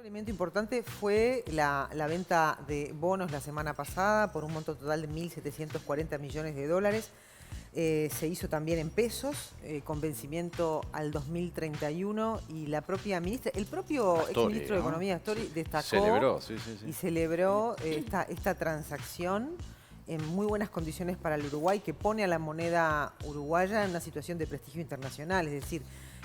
Elemento importante fue la venta de bonos la semana pasada por un monto total de 1.740 millones de dólares. Se hizo también en pesos, con vencimiento al 2031, y la propia ministra, el propio Astori, exministro de ¿no? Economía, Astori, destacó Celebró, sí. y celebró esta transacción en muy buenas condiciones para el Uruguay, que pone a la moneda uruguaya en una situación de prestigio internacional, es decir,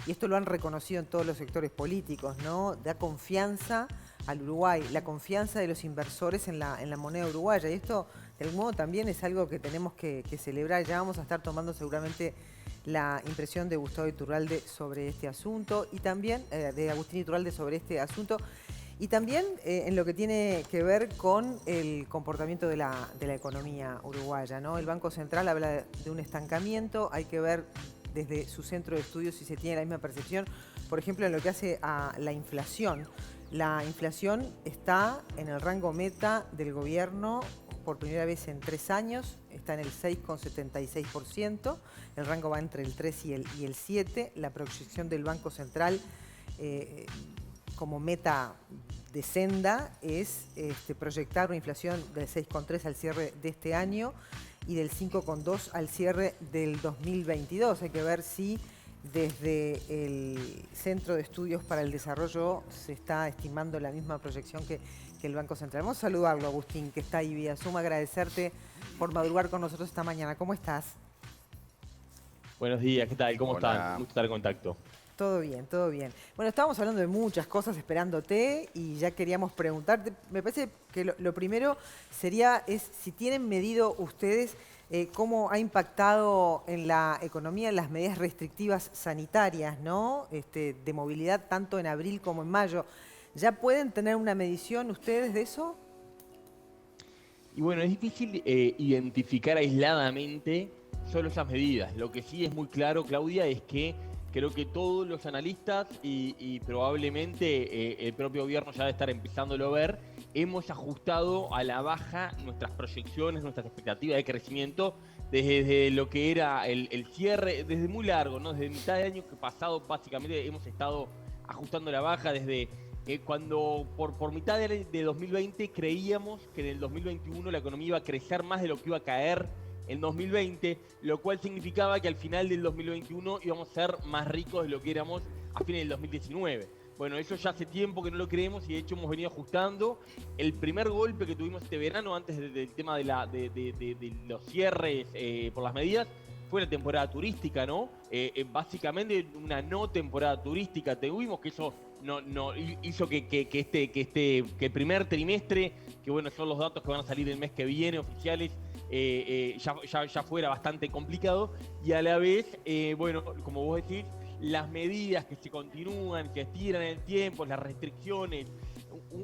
y esto lo han reconocido en todos los sectores políticos, ¿no? Da confianza al Uruguay, la confianza de los inversores en la moneda uruguaya. Y esto, de algún modo, también es algo que tenemos que celebrar. Ya vamos a estar tomando seguramente la impresión de Gustavo Iturralde sobre este asunto, y también de Agustín Iturralde sobre este asunto. Y también en lo que tiene que ver con el comportamiento de la economía uruguaya, ¿no? El Banco Central habla de un estancamiento. Hay que ver desde su centro de estudios si se tiene la misma percepción. Por ejemplo, en lo que hace a la inflación. La inflación está en el rango meta del gobierno por primera vez en 3 años, está en el 6,76%, el rango va entre el 3 y el 7, la proyección del Banco Central como meta de senda es proyectar una inflación del 6,3 al cierre de este año y del 5,2 al cierre del 2022. Hay que ver si desde el Centro de Estudios para el Desarrollo se está estimando la misma proyección que el Banco Central. Vamos a saludarlo, Agustín, que está ahí vía Zoom, agradecerte por madrugar con nosotros esta mañana. ¿Cómo estás? Buenos días, ¿qué tal? ¿Cómo Hola. están? Gusto estar en contacto. Todo bien, todo bien. Bueno, estábamos hablando de muchas cosas esperándote y ya queríamos preguntarte. Me parece que lo primero sería si tienen medido ustedes cómo ha impactado en la economía las medidas restrictivas sanitarias, ¿no? De movilidad tanto en abril como en mayo. ¿Ya pueden tener una medición ustedes de eso? Y bueno, es difícil identificar aisladamente solo esas medidas. Lo que sí es muy claro, Claudia, es que creo que todos los analistas y probablemente el propio gobierno ya debe estar empezándolo a ver, hemos ajustado a la baja nuestras proyecciones, nuestras expectativas de crecimiento desde lo que era el cierre, desde muy largo, ¿no? Desde mitad del año pasado básicamente hemos estado ajustando la baja desde cuando por mitad de 2020 creíamos que en el 2021 la economía iba a crecer más de lo que iba a caer en 2020, lo cual significaba que al final del 2021 íbamos a ser más ricos de lo que éramos a fines del 2019. Bueno, eso ya hace tiempo que no lo creemos y de hecho hemos venido ajustando. El primer golpe que tuvimos este verano, antes del tema de los cierres por las medidas, fue la temporada turística, ¿no? Básicamente una no temporada turística tuvimos, que eso no hizo que el primer trimestre, que bueno, son los datos que van a salir el mes que viene oficiales, ya fuera bastante complicado, y a la vez, bueno, como vos decís, las medidas que se continúan, que estiran el tiempo, las restricciones,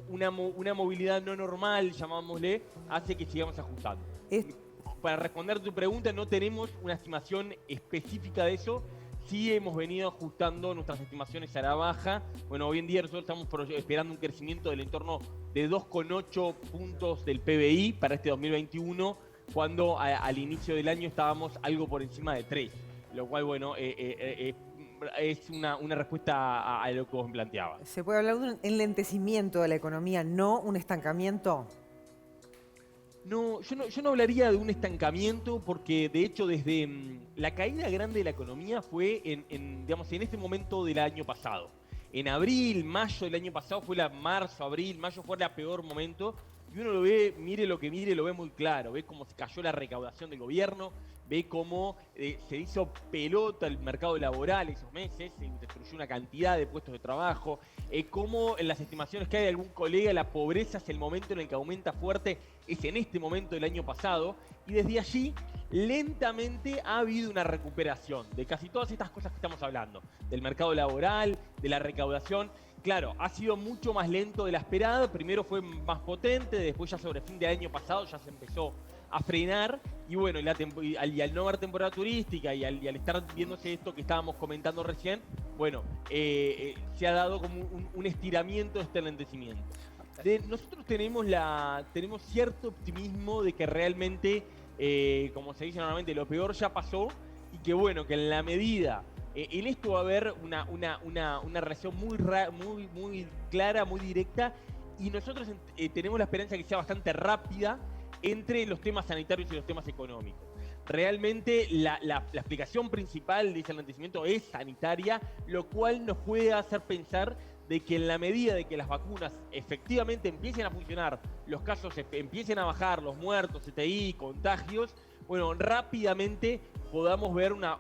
una movilidad no normal, llamámosle, hace que sigamos ajustando. Es- Para responder tu pregunta, no tenemos una estimación específica de eso. Sí hemos venido ajustando nuestras estimaciones a la baja. Bueno, hoy en día nosotros estamos esperando un crecimiento del entorno de 2,8 puntos del PBI para este 2021, cuando al inicio del año estábamos algo por encima de 3. Lo cual, bueno, es una respuesta a lo que vos me planteabas. ¿Se puede hablar de un enlentecimiento de la economía, no un estancamiento? No, yo no hablaría de un estancamiento porque de hecho desde la caída grande de la economía fue digamos, en este momento del año pasado. En abril, mayo del año pasado marzo, abril, mayo fue el peor momento, y uno lo ve, mire lo que mire, lo ve muy claro, ve cómo se cayó la recaudación del gobierno, ve cómo se hizo pelota el mercado laboral esos meses, se destruyó una cantidad de puestos de trabajo, cómo en las estimaciones que hay de algún colega la pobreza es el momento en el que aumenta fuerte, es en este momento del año pasado, y desde allí lentamente ha habido una recuperación de casi todas estas cosas que estamos hablando, del mercado laboral, de la recaudación. Claro, ha sido mucho más lento de la esperada, primero fue más potente, después ya sobre fin de año pasado ya se empezó a frenar, y bueno, y al no haber temporada turística y al estar viéndose esto que estábamos comentando recién, bueno, se ha dado como un estiramiento de este enlentecimiento. Nosotros tenemos cierto optimismo de que realmente, como se dice normalmente, lo peor ya pasó, y que bueno, que en la medida En esto va a haber una relación muy clara, muy directa, y nosotros tenemos la esperanza que sea bastante rápida entre los temas sanitarios y los temas económicos. Realmente la explicación principal de ese alentamiento es sanitaria, lo cual nos puede hacer pensar de que en la medida de que las vacunas efectivamente empiecen a funcionar, los casos empiecen a bajar, los muertos, CTI, contagios, bueno, rápidamente podamos ver una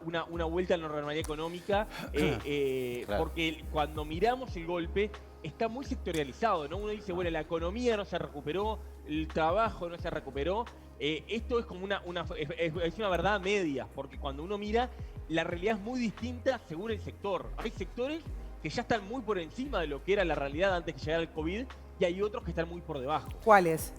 vuelta a la normalidad económica, Claro. porque cuando miramos el golpe está muy sectorializado, ¿no? Uno dice, bueno, la economía no se recuperó, el trabajo no se recuperó. Esto es como es una verdad a medias, porque cuando uno mira, la realidad es muy distinta según el sector. Hay sectores que ya están muy por encima de lo que era la realidad antes que llegara el COVID, y hay otros que están muy por debajo. ¿Cuáles?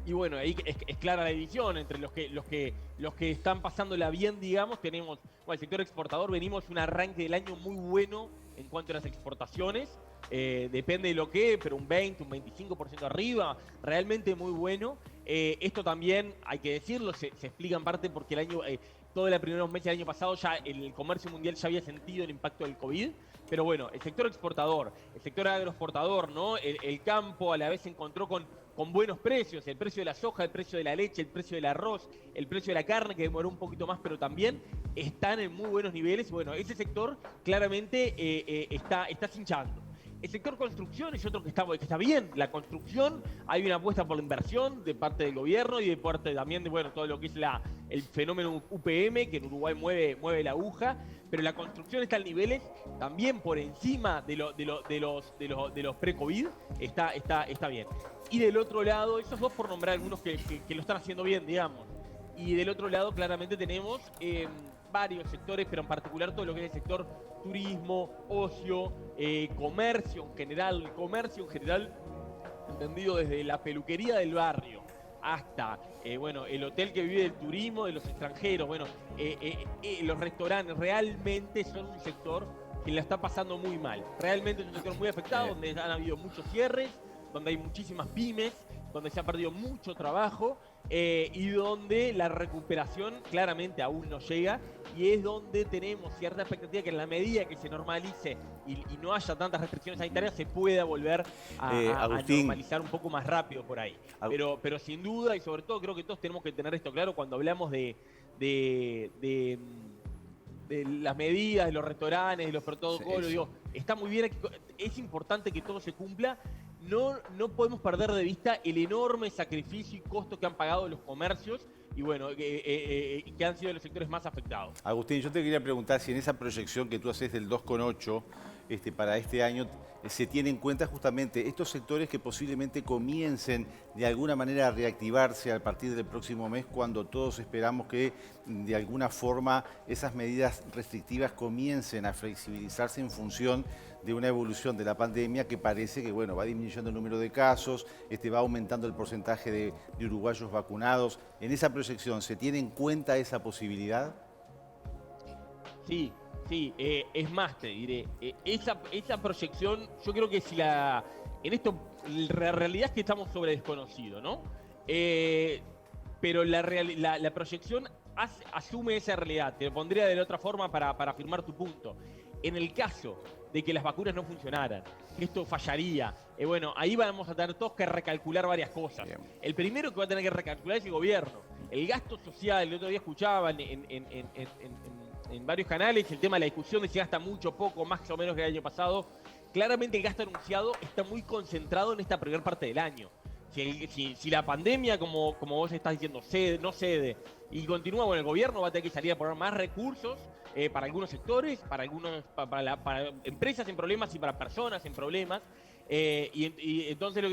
Y bueno, ahí es clara la división entre los que están pasándola bien, digamos. Tenemos, bueno, el sector exportador, venimos un arranque del año muy bueno en cuanto a las exportaciones. Depende de lo que, pero un 20, un 25% arriba, realmente muy bueno. Esto también, hay que decirlo, se explica en parte porque todos los primeros meses del año pasado ya el comercio mundial ya había sentido el impacto del COVID. Pero bueno, el sector exportador, el sector agroexportador, ¿no? El campo a la vez se encontró con buenos precios, el precio de la soja, el precio de la leche, el precio del arroz, el precio de la carne, que demoró un poquito más, pero también están en muy buenos niveles. Bueno, ese sector claramente está hinchando. El sector construcción es otro que está bien. La construcción, hay una apuesta por la inversión de parte del gobierno y de parte también de, bueno, todo lo que es el fenómeno UPM, que en Uruguay mueve la aguja, pero la construcción está en niveles también por encima de los pre-COVID, está bien. Y del otro lado, esos dos por nombrar algunos que lo están haciendo bien, digamos. Y del otro lado, claramente tenemos varios sectores, pero en particular todo lo que es el sector turismo, ocio, comercio en general. El comercio en general, entendido desde la peluquería del barrio hasta bueno, el hotel que vive del turismo de los extranjeros. Bueno, los restaurantes realmente son un sector que la está pasando muy mal. Realmente es un sector muy afectado, donde han habido muchos cierres, donde hay muchísimas pymes, donde se ha perdido mucho trabajo y donde la recuperación claramente aún no llega, y es donde tenemos cierta expectativa que en la medida que se normalice y no haya tantas restricciones sanitarias se pueda volver a normalizar un poco más rápido por ahí. Pero sin duda, y sobre todo creo que todos tenemos que tener esto claro cuando hablamos de las medidas, de los restaurantes, de los protocolos, digo, está muy bien, es importante que todo se cumpla. No podemos perder de vista el enorme sacrificio y costo que han pagado los comercios y bueno, que han sido los sectores más afectados. Agustín, yo te quería preguntar si en esa proyección que tú haces del 2,8 para este año se tiene en cuenta justamente estos sectores que posiblemente comiencen de alguna manera a reactivarse a partir del próximo mes, cuando todos esperamos que de alguna forma esas medidas restrictivas comiencen a flexibilizarse en función de una evolución de la pandemia que parece que bueno, va disminuyendo el número de casos, va aumentando el porcentaje de uruguayos vacunados. ¿En esa proyección se tiene en cuenta esa posibilidad? Sí, es más, te diré, esa proyección, yo creo que si en esto, la realidad es que estamos sobre desconocido, ¿no? Pero la proyección asume esa realidad. Te lo pondría de la otra forma para afirmar tu punto. En el caso de que las vacunas no funcionaran, que esto fallaría, bueno, ahí vamos a tener todos que recalcular varias cosas. Bien. El primero que va a tener que recalcular es el gobierno. El gasto social, el otro día escuchaba en varios canales el tema de la discusión de si gasta mucho, poco, más o menos que el año pasado. Claramente el gasto anunciado está muy concentrado en esta primera parte del año. Si la pandemia, como vos estás diciendo, no cede y continúa, bueno, el gobierno va a tener que salir a poner más recursos para algunos sectores, para empresas en problemas y para personas en problemas. Entonces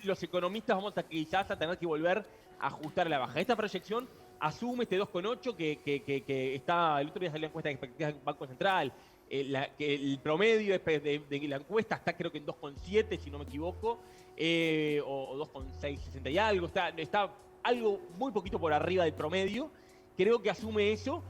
los economistas vamos quizás a tener que volver a ajustar a la baja. Esta proyección asume este 2,8 que está, el otro día salió la encuesta de expectativas del Banco Central, que el promedio de la encuesta está creo que en 2,7 si no me equivoco, o 2,660 y algo, está algo muy poquito por arriba del promedio. Creo que asume eso.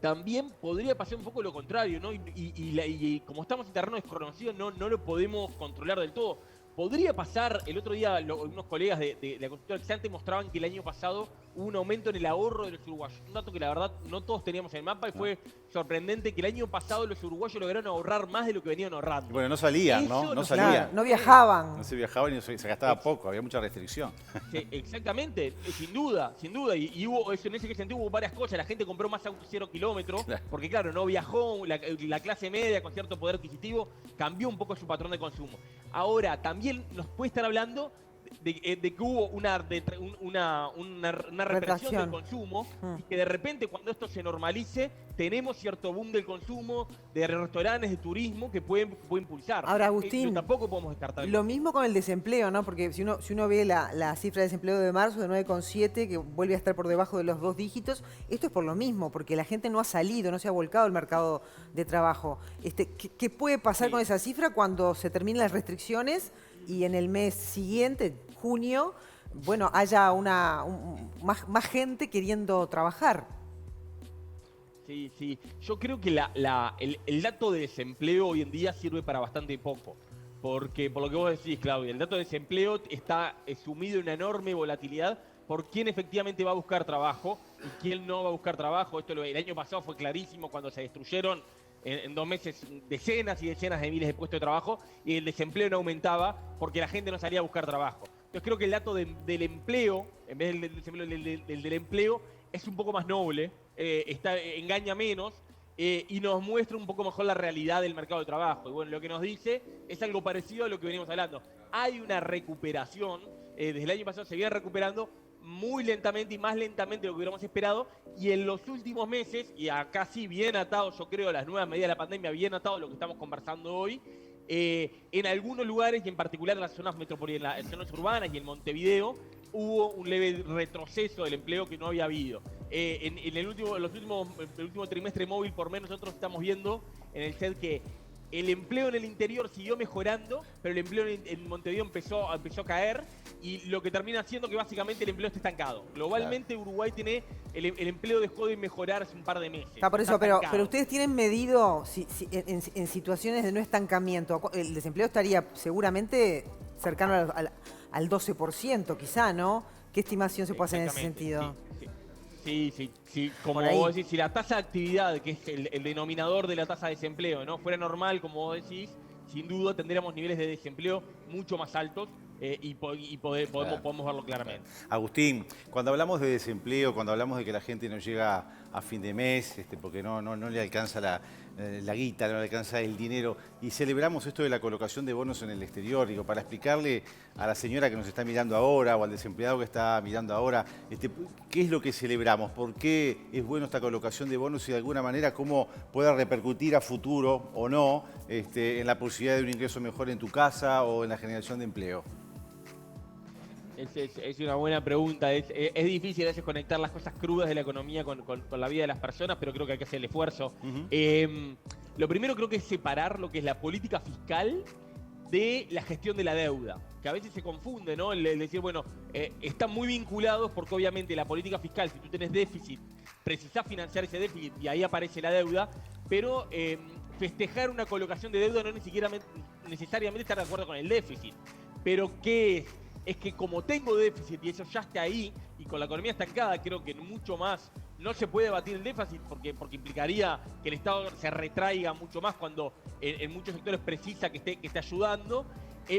También podría pasar un poco lo contrario, ¿no? Y como estamos en terreno desconocido, no lo podemos controlar del todo. podría pasar, el otro día unos colegas de la consultora Exante mostraban que el año pasado hubo un aumento en el ahorro de los uruguayos. Un dato que la verdad no todos teníamos en el mapa y fue sorprendente que el año pasado los uruguayos lograron ahorrar más de lo que venían ahorrando. Bueno, no salían, ¿no? No salían. Claro, no viajaban. No se viajaba ni se gastaba poco, había mucha restricción. Sí, exactamente, sin duda. Y hubo, en ese sentido hubo varias cosas. La gente compró más autos 0 kilómetros, porque claro, no viajó, la clase media con cierto poder adquisitivo cambió un poco su patrón de consumo. Ahora, también nos puede estar hablando de que hubo una represión del consumo y que de repente cuando esto se normalice tenemos cierto boom del consumo, de restaurantes, de turismo que puede impulsar. Ahora, Agustín, tampoco podemos descartar. Lo mismo con el desempleo, ¿no? Porque si uno ve la cifra de desempleo de marzo de 9,7, que vuelve a estar por debajo de los 2 dígitos, esto es por lo mismo, porque la gente no ha salido, no se ha volcado al mercado de trabajo. ¿Qué puede pasar con esa cifra cuando se terminen las restricciones y en el mes siguiente, junio, bueno, haya más gente queriendo trabajar? Sí. Yo creo que el dato de desempleo hoy en día sirve para bastante poco. Porque, por lo que vos decís, Claudia, el dato de desempleo está sumido en una enorme volatilidad por quién efectivamente va a buscar trabajo y quién no va a buscar trabajo. El año pasado fue clarísimo cuando se destruyeron en 2 meses decenas y decenas de miles de puestos de trabajo y el desempleo no aumentaba porque la gente no salía a buscar trabajo. Entonces creo que el dato del empleo, en vez del desempleo, del empleo, es un poco más noble, engaña menos y nos muestra un poco mejor la realidad del mercado de trabajo. Y bueno, lo que nos dice es algo parecido a lo que venimos hablando. Hay una recuperación, desde el año pasado se viene recuperando muy lentamente y más lentamente de lo que hubiéramos esperado, y en los últimos meses, y acá sí bien atado yo creo a las nuevas medidas de la pandemia, bien atado a lo que estamos conversando hoy, en algunos lugares y en particular en las zonas metropolitanas, en zonas urbanas y en Montevideo, hubo un leve retroceso del empleo que no había habido. En el último trimestre móvil, por menos nosotros estamos viendo en el CED que el empleo en el interior siguió mejorando, pero el empleo en Montevideo empezó a caer y lo que termina siendo que básicamente el empleo está estancado. Globalmente Uruguay tiene, el empleo dejó de mejorar hace un par de meses. Está por eso, pero ustedes tienen medido en situaciones de no estancamiento, el desempleo estaría seguramente cercano al 12% quizá, ¿no? ¿Qué estimación se puede hacer en ese sentido? Sí. Como vos decís, si la tasa de actividad, que es el denominador de la tasa de desempleo, no fuera normal, como vos decís, sin duda tendríamos niveles de desempleo mucho más altos podemos verlo claramente. Agustín, cuando hablamos de desempleo, cuando hablamos de que la gente no llega a fin de mes, porque no le alcanza la guita, no le alcanza el dinero, y celebramos esto de la colocación de bonos en el exterior, digo, para explicarle a la señora que nos está mirando ahora o al desempleado que está mirando ahora, ¿qué es lo que celebramos? ¿Por qué es bueno esta colocación de bonos y de alguna manera cómo puede repercutir a futuro o no en la posibilidad de un ingreso mejor en tu casa o en la generación de empleo? Es una buena pregunta. Es difícil a veces conectar las cosas crudas de la economía con la vida de las personas, pero creo que hay que hacer el esfuerzo. Lo primero creo que es separar lo que es la política fiscal de la gestión de la deuda, que a veces se confunde, ¿no? El decir, bueno, están muy vinculados porque obviamente la política fiscal, si tú tenés déficit, precisás financiar ese déficit y ahí aparece la deuda, pero festejar una colocación de deuda no necesariamente estar de acuerdo con el déficit. Pero ¿qué es que como tengo déficit y eso ya está ahí, y con la economía estancada creo que mucho más no se puede batir el déficit porque implicaría que el Estado se retraiga mucho más cuando en muchos sectores precisa que esté ayudando,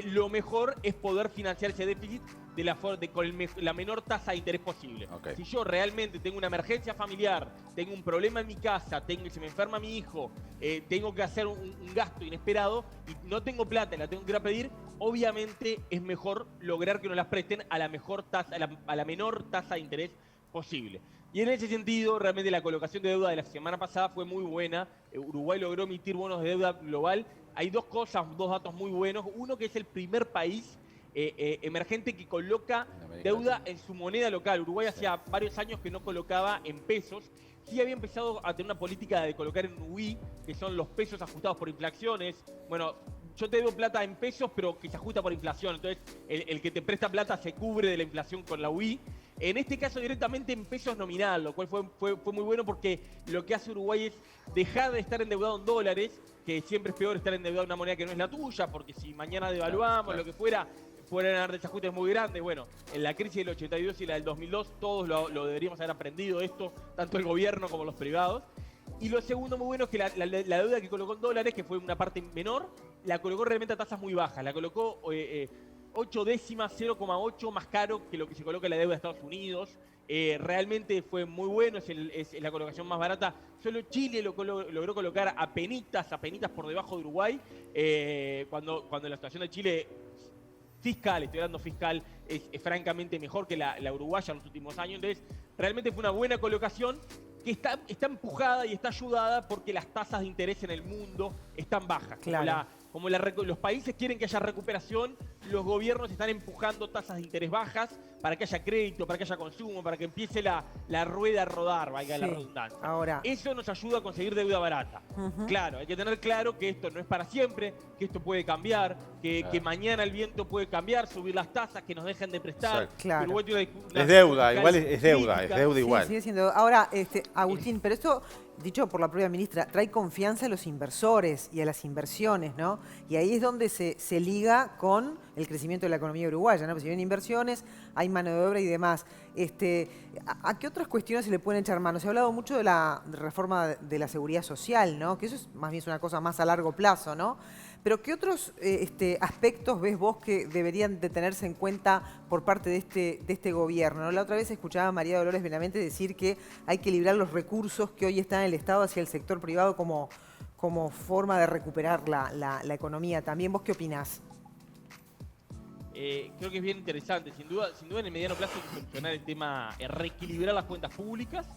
lo mejor es poder financiar ese déficit con la menor tasa de interés posible. Okay. Si yo realmente tengo una emergencia familiar, tengo un problema en mi casa, se me enferma mi hijo, tengo que hacer un gasto inesperado y no tengo plata y la tengo que ir a pedir, obviamente es mejor lograr que nos las presten a la menor tasa de interés posible. Y en ese sentido, realmente la colocación de deuda de la semana pasada fue muy buena. Uruguay logró emitir bonos de deuda global. Hay dos datos muy buenos. Uno, que es el primer país emergente que coloca deuda en su moneda local. Uruguay hacía varios años que no colocaba en pesos. Sí había empezado a tener una política de colocar en UI, que son los pesos ajustados por inflaciones. Bueno, yo te debo plata en pesos, pero que se ajusta por inflación. Entonces, el que te presta plata se cubre de la inflación con la UI. En este caso, directamente en pesos nominal, lo cual fue muy bueno porque lo que hace Uruguay es dejar de estar endeudado en dólares, que siempre es peor estar endeudado en una moneda que no es la tuya, porque si mañana devaluamos, lo que fuera, pueden haber desajustes muy grandes. Bueno, en la crisis del 82 y la del 2002, todos lo deberíamos haber aprendido esto, tanto el gobierno como los privados. Y lo segundo muy bueno es que la deuda que colocó en dólares, que fue una parte menor, la colocó realmente a tasas muy bajas. La colocó 8 décimas, 0,8 más caro que lo que se coloca en la deuda de Estados Unidos. Realmente fue muy bueno, es la colocación más barata. Solo Chile logró colocar apenitas por debajo de Uruguay, cuando la situación de Chile fiscal, estoy hablando fiscal, es francamente mejor que la uruguaya en los últimos años. Entonces, realmente fue una buena colocación que está empujada y está ayudada porque las tasas de interés en el mundo están bajas. Claro. Los países quieren que haya recuperación, los gobiernos están empujando tasas de interés bajas para que haya crédito, para que haya consumo, para que empiece la rueda a rodar, valga la redundancia. Ahora, eso nos ayuda a conseguir deuda barata. Claro, hay que tener claro que esto no es para siempre, que esto puede cambiar, que mañana el viento puede cambiar, subir las tasas, que nos dejen de prestar. Claro. Es deuda, igual es deuda igual. Sigue siendo. Ahora, Agustín, pero esto, dicho por la propia ministra, trae confianza a los inversores y a las inversiones, ¿no? Y ahí es donde se liga con el crecimiento de la economía uruguaya, ¿no? Pues si vienen inversiones, hay mano de obra y demás. ¿A qué otras cuestiones se le pueden echar mano? Se ha hablado mucho de la reforma de la seguridad social, ¿no? Que eso es más bien una cosa más a largo plazo, ¿no? Pero ¿qué otros aspectos ves vos que deberían de tenerse en cuenta por parte de este gobierno, ¿no? La otra vez escuchaba a María Dolores Benavente decir que hay que librar los recursos que hoy están en el Estado hacia el sector privado como forma de recuperar la economía. También, ¿vos qué opinás? Creo que es bien interesante. Sin duda en el mediano plazo hay que solucionar el tema, reequilibrar las cuentas públicas.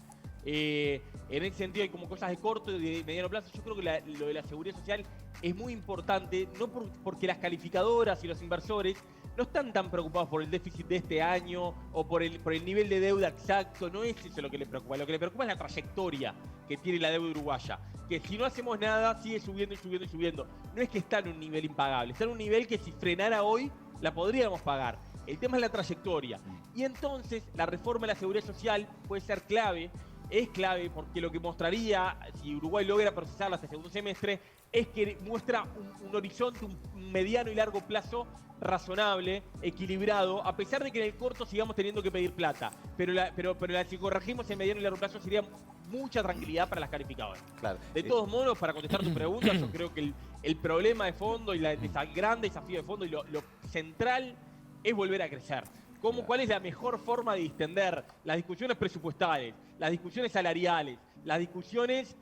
En ese sentido hay como cosas de corto y de mediano plazo. Yo creo que lo de la seguridad social es muy importante, no porque las calificadoras y los inversores no están tan preocupados por el déficit de este año o por el nivel de deuda exacto. No es eso lo que les preocupa. Lo que les preocupa es la trayectoria que tiene la deuda uruguaya, que si no hacemos nada sigue subiendo y subiendo y subiendo. No es que está en un nivel impagable, está en un nivel que si frenara hoy la podríamos pagar. El tema es la trayectoria. Y entonces la reforma de la seguridad social puede ser clave. Es clave porque lo que mostraría, si Uruguay logra procesarla hasta el segundo semestre, es que muestra un horizonte, un mediano y largo plazo razonable, equilibrado, a pesar de que en el corto sigamos teniendo que pedir plata. Pero si corregimos en mediano y largo plazo sería mucha tranquilidad para las calificadoras. Claro. De todos modos, para contestar tu pregunta, yo creo que el problema de fondo y el gran desafío de fondo y lo central es volver a crecer. ¿Cuál es la mejor forma de distender las discusiones presupuestales, las discusiones salariales, las discusiones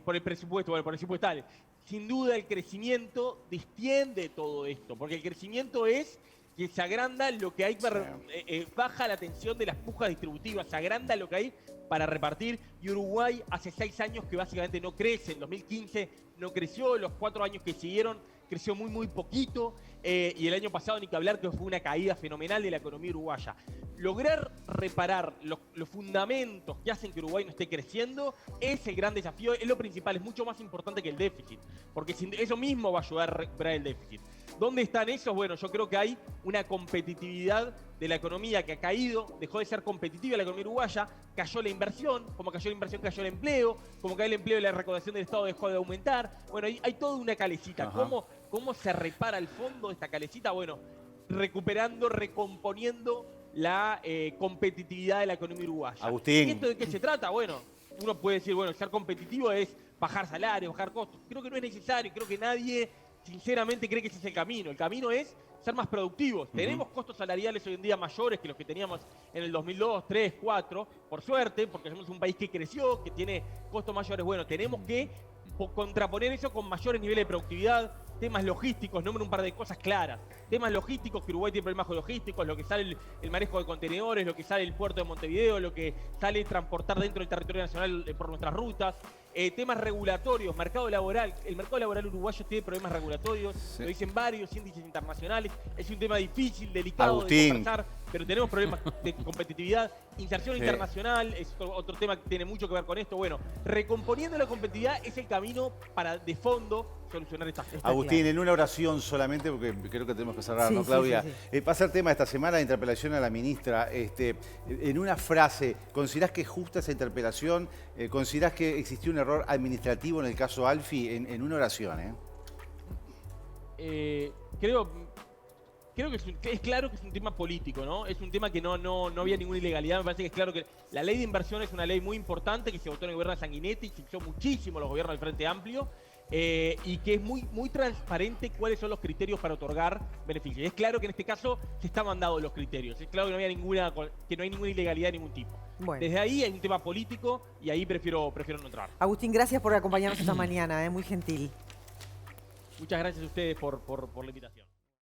por el presupuesto, por el presupuestales? Sin duda el crecimiento distiende todo esto, porque el crecimiento es que se agranda lo que hay, baja la tensión de las pujas distributivas, se agranda lo que hay para repartir. Y Uruguay hace 6 años que básicamente no crece. En 2015 no creció, los 4 años que siguieron creció muy poquito, y el año pasado ni que hablar que fue una caída fenomenal de la economía uruguaya. Lograr reparar los fundamentos que hacen que Uruguay no esté creciendo es el gran desafío, es lo principal, es mucho más importante que el déficit, porque eso mismo va a ayudar a recuperar el déficit. ¿Dónde están esos? Bueno, yo creo que hay una competitividad de la economía que ha caído, dejó de ser competitiva la economía uruguaya, cayó la inversión, como cayó la inversión cayó el empleo, como cayó el empleo y la recaudación del Estado dejó de aumentar. Bueno, hay toda una calecita. ¿Cómo se repara el fondo de esta calecita? Bueno, recuperando, recomponiendo la competitividad de la economía uruguaya. Agustín. ¿Y esto de qué se trata? Bueno, uno puede decir, bueno, ser competitivo es bajar salarios, bajar costos. Creo que no es necesario, creo que nadie sinceramente cree que ese es el camino. El camino es ser más productivos. Tenemos costos salariales hoy en día mayores que los que teníamos en el 2002, 3, 4, por suerte, porque somos un país que creció, que tiene costos mayores. Bueno, tenemos que contraponer eso con mayores niveles de productividad, temas logísticos, nombro un par de cosas claras. Temas logísticos, que Uruguay tiene problemas logísticos, lo que sale el manejo de contenedores, lo que sale el puerto de Montevideo, lo que sale transportar dentro del territorio nacional por nuestras rutas. Temas regulatorios, mercado laboral. El mercado laboral uruguayo tiene problemas regulatorios, lo dicen varios índices internacionales. Es un tema difícil, delicado de conversar, pero tenemos problemas de competitividad. Inserción internacional es otro tema que tiene mucho que ver con esto. Bueno, recomponiendo la competitividad es el camino de fondo solucionar estas cosas. Agustín, en una oración solamente, porque creo que tenemos que cerrar, Sí, ¿no, sí, Claudia? sí, Va a ser tema esta semana la interpelación a la ministra. En una frase, ¿considerás que es justa esa interpelación? ¿Considerás que existió un error administrativo en el caso Alfi? En una oración, Creo que es claro que es un tema político, ¿no? Es un tema que no había ninguna ilegalidad. Me parece que es claro que la ley de inversión es una ley muy importante que se votó en el gobierno de Sanguinetti, se usó muchísimo los gobiernos del Frente Amplio, y que es muy transparente cuáles son los criterios para otorgar beneficios. Y es claro que en este caso se estaban dados los criterios. Es claro que no hay ninguna ilegalidad de ningún tipo. Bueno. Desde ahí hay un tema político y ahí prefiero no entrar. Agustín, gracias por acompañarnos esta mañana, muy gentil. Muchas gracias a ustedes por la invitación.